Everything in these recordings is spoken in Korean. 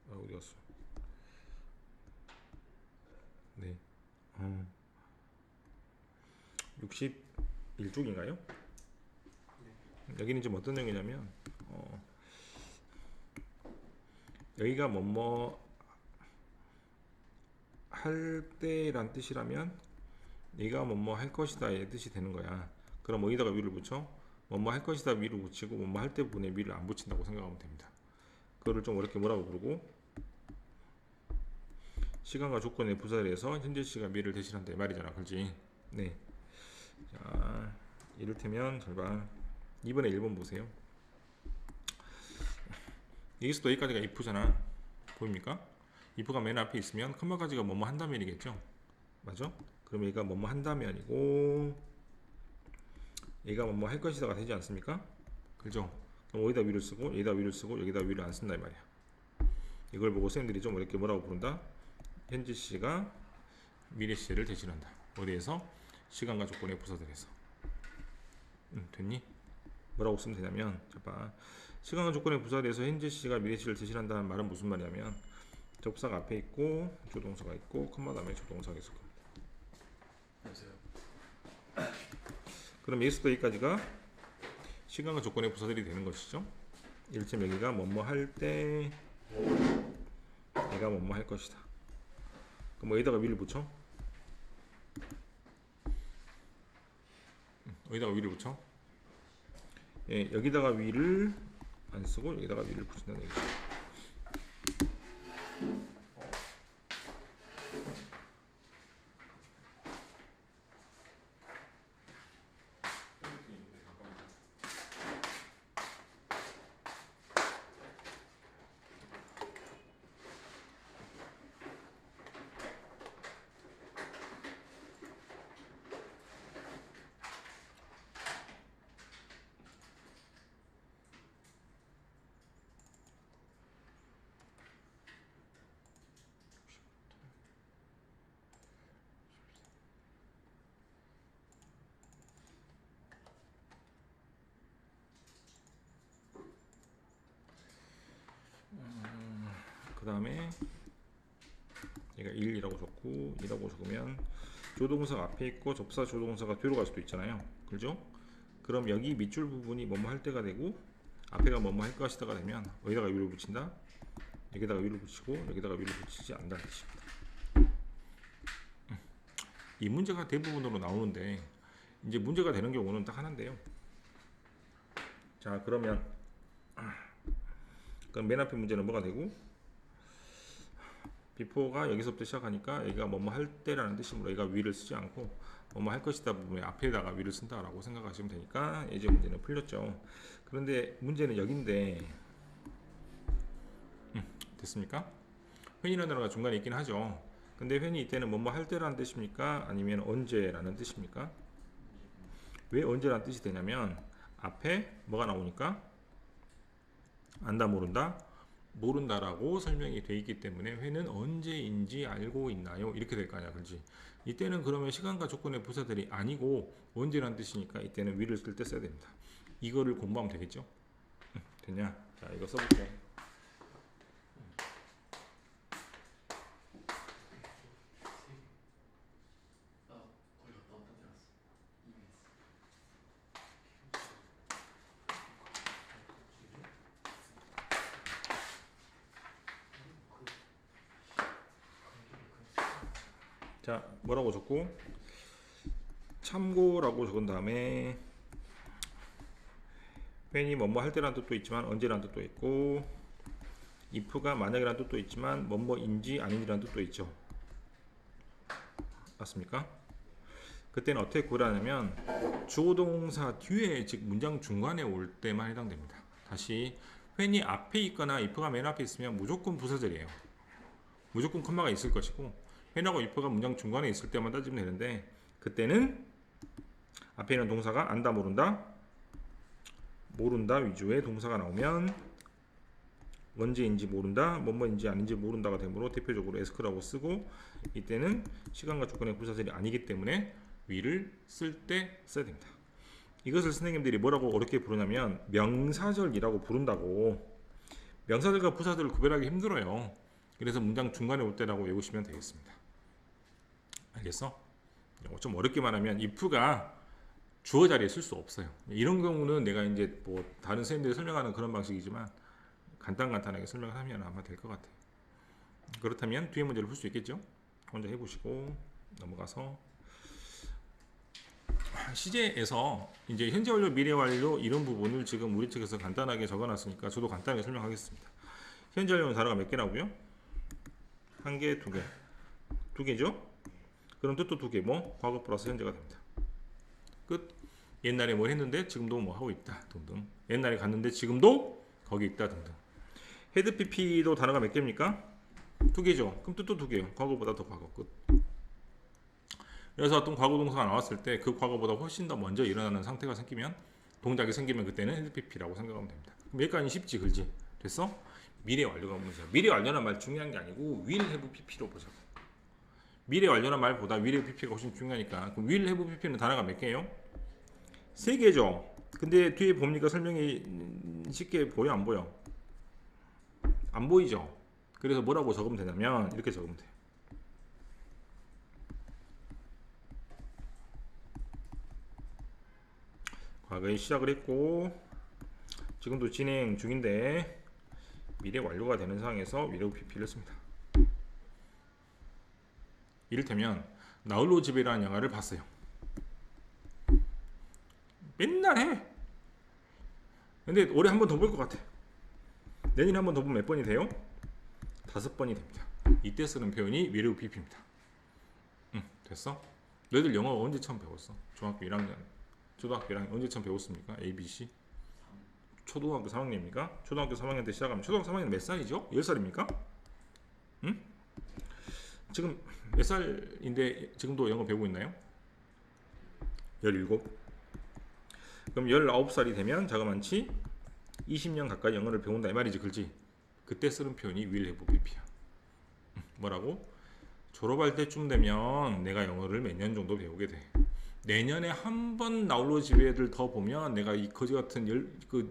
어디 갔어? 네. 61쪽인가요? 여기는 지금 어떤 내용이냐면 여기가 뭐뭐 할 때란 뜻이라면 얘가 뭐뭐 할 것이다의 뜻이 되는 거야. 그럼 어디다가 위를 붙여? 뭐뭐 할 것이다 위를 붙이고 뭐뭐 할 때 부분에 위를 안 붙인다고 생각하면 됩니다. 그거를 좀 어렵게 뭐라고 부르고, 시간과 조건의 부사에서 현재 시가 미를 대신한다 이 말이잖아, 그렇지? 네. 자, 이를테면 잘 봐. 2번에 1번 보세요. 여기서도 여기까지가 if잖아. 보입니까? if가 맨 앞에 있으면 컴마까지가 뭐뭐 한다면이겠죠. 맞아? 그럼 얘가 뭐뭐 한다면이고 얘가 뭐뭐 할 것이다가 되지 않습니까? 그죠? 그럼 어디다 위를 쓰고 여기다 위를 쓰고 여기다 위를 안 쓴다 이 말이야. 이걸 보고 선생님들이 좀 이렇게 뭐라고 부른다? 현재 시가 미래 시를 대신한다. 어디에서? 시간과 조건의 부사들에서. 됐니? 뭐라고 쓰면 되냐면, 잠깐, 시간과 조건의 부사들에서 현재 시가 미래 시를 대신한다는 말은 무슨 말이냐면, 접사가 앞에 있고 조동사가 있고 컴마 다음에 조동사가 있을 겁니다. 맞아요. 그럼 여기서부터 여기까지가 시간과 조건의 부사들이 되는 것이죠. 일점 여기가 뭐뭐 할 때 내가 뭐뭐 할 것이다. 그럼 여기다가 위를 붙여? 여기다가 위를 붙여? 예, 여기다가 위를 안 쓰고 여기다가 위를 붙인다는 얘기죠. 그 다음에 얘가 1이라고 적고 2라고 적으면 조동사가 앞에 있고 접사 조동사가 뒤로 갈 수도 있잖아요. 그죠? 그럼 여기 밑줄 부분이 뭐뭐 할 때가 되고 앞에가 뭐뭐 할 것이다가 되면 어디다가 위를 붙인다? 여기다가 위를 붙이고 여기다가 위를 붙이지 않는다는 뜻입니다. 이 문제가 대부분으로 나오는데 이제 문제가 되는 경우는 딱 하나인데요. 자, 그러면 그럼 맨 앞에 문제는 뭐가 되고, before가 여기서부터 시작하니까 여기가 뭐뭐 할 때라는 뜻이므로 여기가 위를 쓰지 않고 뭐뭐 할 것이다 부분에 앞에다가 위를 쓴다라고 생각하시면 되니까 이제 문제는 풀렸죠. 그런데 문제는 여기인데 됐습니까? when이라는 단어가 중간에 있긴 하죠. 근데 when이 이때는 뭐뭐 할 때라는 뜻입니까? 아니면 언제라는 뜻입니까? 왜 언제라는 뜻이 되냐면 앞에 뭐가 나오니까 안다 모른다 모른다라고 설명이 되어 있기 때문에 when은 언제인지 알고 있나요? 이렇게 될 거 아니야, 그렇지? 이때는 그러면 시간과 조건의 부사들이 아니고 언제라는 뜻이니까 이때는 위를 쓸 때 써야 됩니다. 이거를 공부하면 되겠죠? 됐냐? 자, 이거 써볼게. 거기 갔다 왔다 들었어. 이메일. 자, 뭐라고 적고 참고라고 적은 다음에 when이 뭐뭐 할 때라는 뜻도 있지만 언제라는 뜻도 있고 if가 만약이라는 뜻도 있지만 뭐뭐인지 아닌지라는 뜻도 있죠. 맞습니까? 그때는 어떻게 구별하냐면 주어동사 뒤에, 즉 문장 중간에 올 때만 해당됩니다. 다시 when이 앞에 있거나 if가 맨 앞에 있으면 무조건 부사절이에요. 무조건 컴마가 있을 것이고 when하고 if가 문장 중간에 있을 때만 따지면 되는데 그때는 앞에 있는 동사가 안다 모른다 모른다 위주의 동사가 나오면 언제인지 모른다 뭐뭐인지 아닌지 모른다가 되므로 대표적으로 ask라고 쓰고 이때는 시간과 조건의 부사절이 아니기 때문에 위를 쓸 때 써야 됩니다. 이것을 선생님들이 뭐라고 어렵게 부르냐면 명사절이라고 부른다고. 명사들과 부사들을 구별하기 힘들어요. 그래서 문장 중간에 올 때라고 외우시면 되겠습니다. 알겠어? 좀 어렵게 말하면 if가 주어 자리에 쓸 수 없어요. 이런 경우는 내가 이제 뭐 다른 선생님들이 설명하는 그런 방식이지만 간단하게 설명을 하면 아마 될 것 같아요. 그렇다면 뒤에 문제를 풀 수 있겠죠? 혼자 해보시고 넘어가서 시제에서 이제 현재 완료, 미래 완료 이런 부분을 지금 우리 측에서 간단하게 적어놨으니까 저도 간단하게 설명하겠습니다. 현재 완료는 단어가 몇 개라고요? 한 개, 두 개. 두 개죠? 그럼 뜻도 두 개, 뭐 과거 플러스 현재가 됩니다. 끝. 옛날에 뭘 했는데 지금도 뭐 하고 있다 등등. 옛날에 갔는데 지금도 거기 있다 등등. 헤드 PP도 단어가 몇 개입니까? 두 개죠. 그럼 뜻도 두 개요. 과거보다 더 과거. 끝. 그래서 어떤 과거 동사가 나왔을 때 그 과거보다 훨씬 더 먼저 일어나는 상태가 생기면, 동작이 생기면 그때는 헤드 PP라고 생각하면 됩니다. 그럼 여기까지 쉽지, 그렇지? 됐어? 미래 완료가 문제야. 미래 완료란 말 중요한 게 아니고 will have PP로 보자고. 미래 완료란 말보다 will have PP가 훨씬 중요하니까. 그럼 will have PP는 단어가 몇 개예요? 세 개죠. 근데 뒤에 봅니까? 설명이 쉽게 보여, 안 보여? 안 보이죠? 그래서 뭐라고 적으면 되냐면 이렇게 적으면 돼요. 과거에 시작을 했고 지금도 진행 중인데 미래 완료가 되는 상황에서 will have PP를 씁니다. 이를테면 나홀로 집에라는 영화를 봤어요. 맨날 해. 근데 올해 한 번 더 볼 것 같아. 내년에 한 번 더 보면 몇 번이 돼요? 5번이 됩니다. 이때 쓰는 표현이 will have PP입니다. 됐어? 너희들 영어 언제 처음 배웠어? 중학교 1학년, 초등학교 1학년 언제 처음 배웠습니까? A, B, C? 초등학교 3학년입니까? 초등학교 3학년 때 시작하면 초등학교 3학년 몇 살이죠? 10살입니까? 응? 지금 몇 살인데 지금도 영어 배우고 있나요? 17. 그럼 19살이 되면 자그만치 20년 가까이 영어를 배운다 이 말이지, 그렇지? 그때 쓰는 표현이 will have PP야. 뭐라고? 졸업할 때쯤 되면 내가 영어를 몇 년 정도 배우게 돼. 내년에 한 번 나홀로 집에를 더 보면 내가 이 거지 같은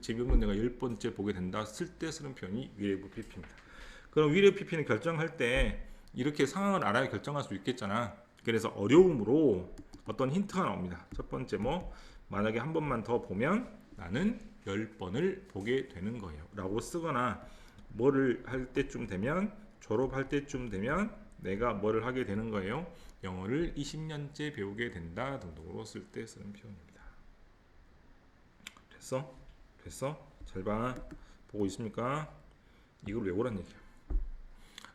재미없는 내가 10번째 보게 된다. 쓸 때 쓰는 표현이 will have PP입니다. 그럼 will have PP는 결정할 때 이렇게 상황을 알아야 결정할 수 있겠잖아. 그래서 어려움으로 어떤 힌트가 나옵니다. 첫 번째 뭐 만약에 한 번만 더 보면 나는 10번을 보게 되는 거예요 라고 쓰거나, 뭐를 할 때쯤 되면, 졸업할 때쯤 되면 내가 뭐를 하게 되는 거예요? 영어를 20년째 배우게 된다 등등으로 쓸 때 쓰는 표현입니다. 됐어? 됐어? 잘 봐. 보고 있습니까? 이걸 외우란 얘기야.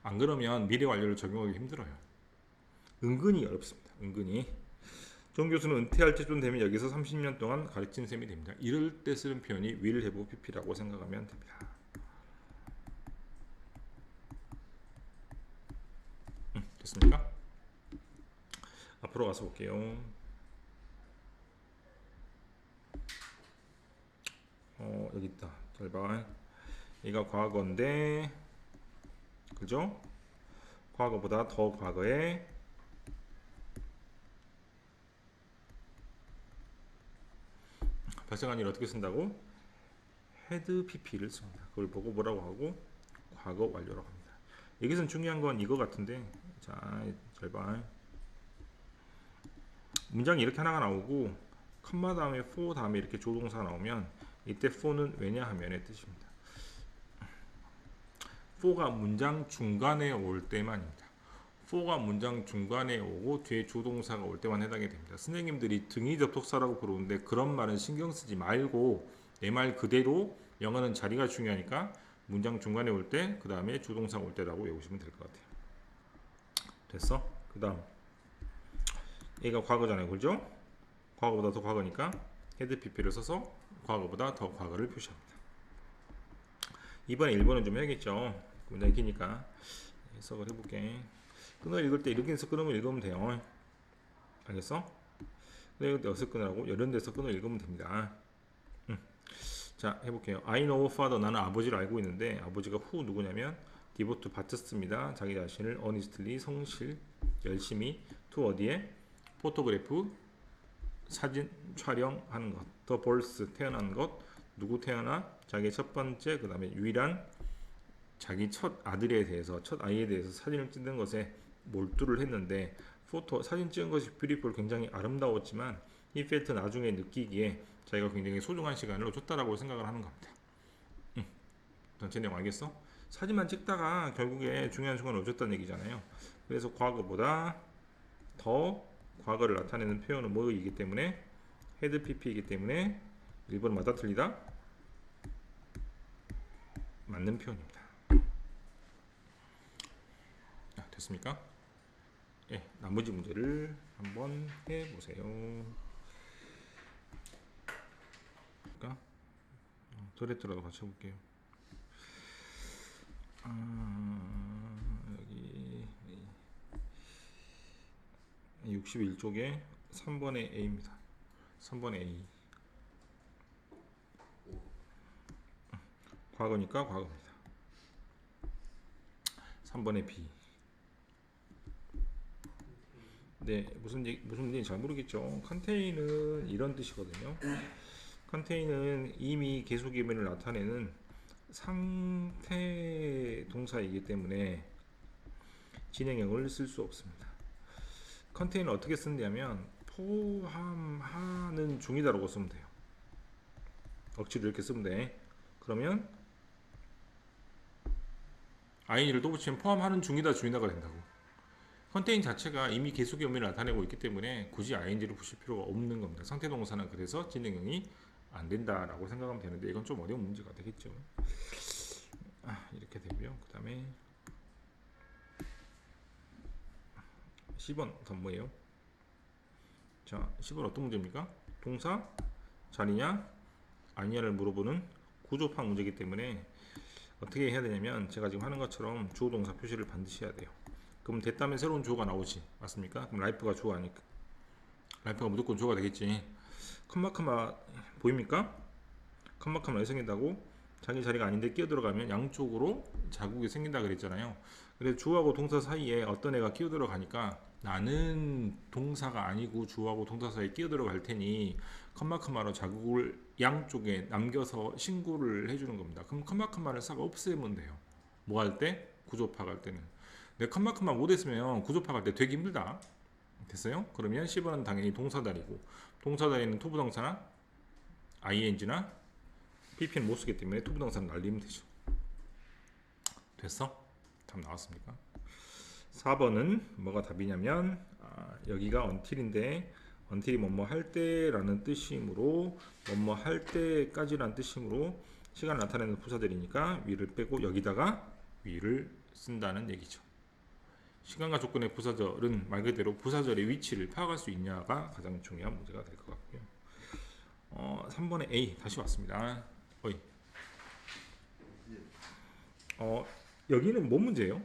안 그러면 미래 완료를 적용하기 힘들어요. 은근히 어렵습니다. 은근히. 정 교수는 은퇴할 때쯤 되면 여기서 30년 동안 가르친 셈이 됩니다. 이럴 때 쓰는 표현이 will have PP라고 생각하면 됩니다. 됐습니까? 앞으로 가서 볼게요. 여기 있다. 잘 봐. 얘가 과거인데, 그죠? 과거보다 더 과거에 발생한 일 어떻게 쓴다고? had pp를 씁니다. 그걸 보고 뭐라고 하고? 과거 완료라고 합니다. 여기서는 중요한 건 이거 같은데, 자, 잘 봐. 문장이 이렇게 하나가 나오고 컴마 다음에 for 다음에 이렇게 조동사가 나오면 이때 for는 왜냐하면의 뜻입니다. for가 문장 중간에 올 때만입니다. for가 문장 중간에 오고 뒤에 조동사가 올 때만 해당이 됩니다. 선생님들이 등위 접속사라고 부르는데 그런 말은 신경 쓰지 말고 내 말 그대로 영어는 자리가 중요하니까 문장 중간에 올 때, 그 다음에 조동사가 올 때라고 외우시면 될 것 같아요. 됐어? 그 다음 얘가 과거잖아요, 그죠? 과거보다 더 과거니까 헤드 PP를 써서 과거보다 더 과거를 표시합니다. 이번에 1번은 좀 해야겠죠. 문장이 기니까 해석을 해볼게. 끊어 읽을 때 이렇게 해서 끊으면 읽으면 돼요. 알겠어? 끊어 읽을 때 어디서 끊으라고? 이런 데서 끊어 읽으면 됩니다. 자, 해볼게요. I know father, 나는 아버지를 알고 있는데 아버지가 who 누구냐면 devote 받쳤습니다. 자기 자신을 honestly, 성실, 열심히 to 어디에? 포토그래프, 사진 촬영하는 것. 더 birth, 태어난 것. 누구 태어나? 자기의 첫 번째, 그 다음에 유일한 자기 첫 아들에 대해서 첫 아이에 대해서 사진을 찍는 것에 몰두를 했는데 포토 사진 찍은 것이 뷰티풀 굉장히 아름다웠지만 이 펠트 나중에 느끼기에 자기가 굉장히 소중한 시간을 줬다라고 생각을 하는 겁니다. 전체 내용 알겠어? 사진만 찍다가 결국에 중요한 순간을 놓쳤다는 얘기잖아요. 그래서 과거보다 더 과거를 나타내는 표현은 뭐이기 때문에 헤드 PP이기 때문에 1번 맞아 틀리다? 맞는 표현입니다. 됐습니까? 예, 나머지 문제를 한번 해보세요. 그러니까 도레트라도 같이 해볼게요. 여기 61쪽에 3번의 A입니다. 3번의 A. 과거니까 과거입니다. 3번의 B. 네, 무슨 문제인지 잘 모르겠죠. 컨테인은 이런 뜻이거든요. 컨테인은 이미 계속이면을 나타내는 상태 동사이기 때문에 진행형을 쓸 수 없습니다. 컨테인을 어떻게 쓰냐면 포함하는 중이다라고 쓰면 돼요. 억지로 이렇게 쓰면 돼. 그러면 ing를 또 붙이면 포함하는 중이다 중이다가 된다고. 컨테인 자체가 이미 계속의 의미를 나타내고 있기 때문에 굳이 ing를 붙일 필요가 없는 겁니다. 상태 동사는 그래서 진행형이 안 된다라고 생각하면 되는데 이건 좀 어려운 문제가 되겠죠. 이렇게 되고요. 그 다음에 10번 더 뭐예요? 자, 10번 어떤 문제입니까? 동사 자리냐 아니냐를 물어보는 구조파 문제이기 때문에 어떻게 해야 되냐면 제가 지금 하는 것처럼 주어 동사 표시를 반드시 해야 돼요. 그럼 됐다면 새로운 주어가 나오지 맞습니까? 그럼 라이프가 주어 아니까 라이프가 무조건 주어가 되겠지. 컴마 보입니까? 컴마 왜 생긴다고? 자기 자리가 아닌데 끼어들어가면 양쪽으로 자국이 생긴다 그랬잖아요. 그래서 주어하고 동사 사이에 어떤 애가 끼어들어가니까 나는 동사가 아니고 주어하고 동사 사이에 끼어들어갈 테니 컴마로 자국을 양쪽에 남겨서 신고를 해주는 겁니다. 그럼 컴마를 싹 없애면 돼요. 뭐 할 때? 구조파 갈 때는. 내 컴마 못했으면 구조파 갈 때 되게 힘들다. 됐어요? 그러면 10번은 당연히 동사다리고 동사다리는 투부동사나 ing나 pp는 못 쓰기 때문에 투부동사는 날리면 되죠. 됐어? 답 나왔습니까? 4번은 뭐가 답이냐면 여기가 until인데 until이 뭐뭐 할 때라는 뜻이므로 뭐뭐 할 때까지라는 뜻이므로 시간을 나타내는 부사들이니까 위를 빼고 여기다가 위를 쓴다는 얘기죠. 시간과 조건의 부사절은 말 그대로 부사절의 위치를 파악할 수 있냐가 가장 중요한 문제가 될 것 같고요. 3번의 A 다시 왔습니다. 여기는 뭔 문제예요?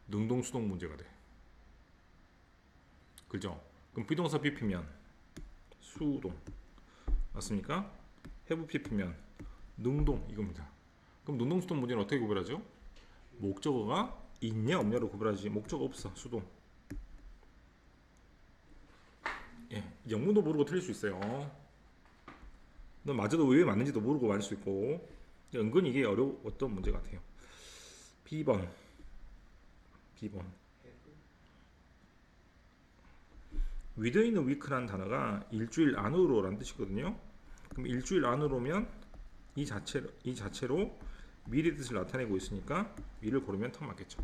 능동수동 문제가 돼. 그죠? 그럼 비동사 PP면 수동 맞습니까? have PP면 능동 이겁니다. 그럼 능동수동 문제는 어떻게 구별하죠? 목적어가 있냐 없냐로 구별하지. 목적어 없어 수동. 예, 영문도 모르고 틀릴 수 있어요. 너 맞아도 왜 맞는지도 모르고 맞을 수 있고 은근히 이게 어려웠던 문제 같아요. B번 within a week라는 단어가 일주일 안으로 라는 뜻이거든요. 그럼 일주일 안으로면 이 자체로 미래의 뜻을 나타내고 있으니까 위를 고르면 턱 맞겠죠.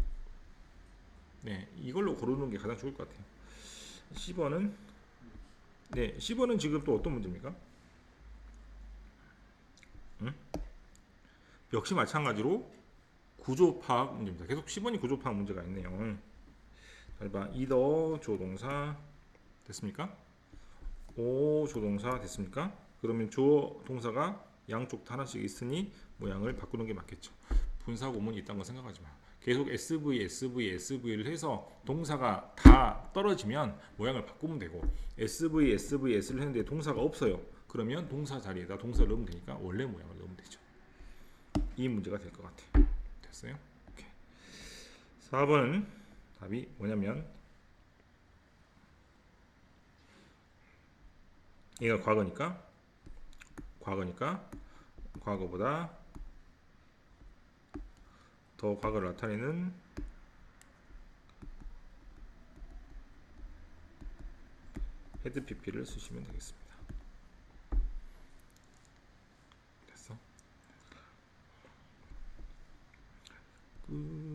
네, 이걸로 고르는 게 가장 좋을 것 같아요. 10번은 네, 10번은 지금 또 어떤 문제입니까? 역시 마찬가지로 구조 파악 문제입니다. 계속 10번이 구조 파악 문제가 있네요. 잘 봐. either 조동사 됐습니까? o 조동사 됐습니까? 그러면 주어 동사가 양쪽 다 하나씩 있으니 모양을 바꾸는 게 맞겠죠. 분사 구문이 있다는 거 생각하지 마. 계속 SV를 해서 동사가 다 떨어지면 모양을 바꾸면 되고 SV를 했는데 동사가 없어요. 그러면 동사 자리에다 동사를 넣으면 되니까 원래 모양을 넣으면 되죠. 이 문제가 될 것 같아요. 됐어요? 오케이. 4번 답이 뭐냐면 얘가 과거니까 과거보다 더 과거를 나타내는 헤드 PP를 쓰시면 되겠습니다. 됐어? 끝.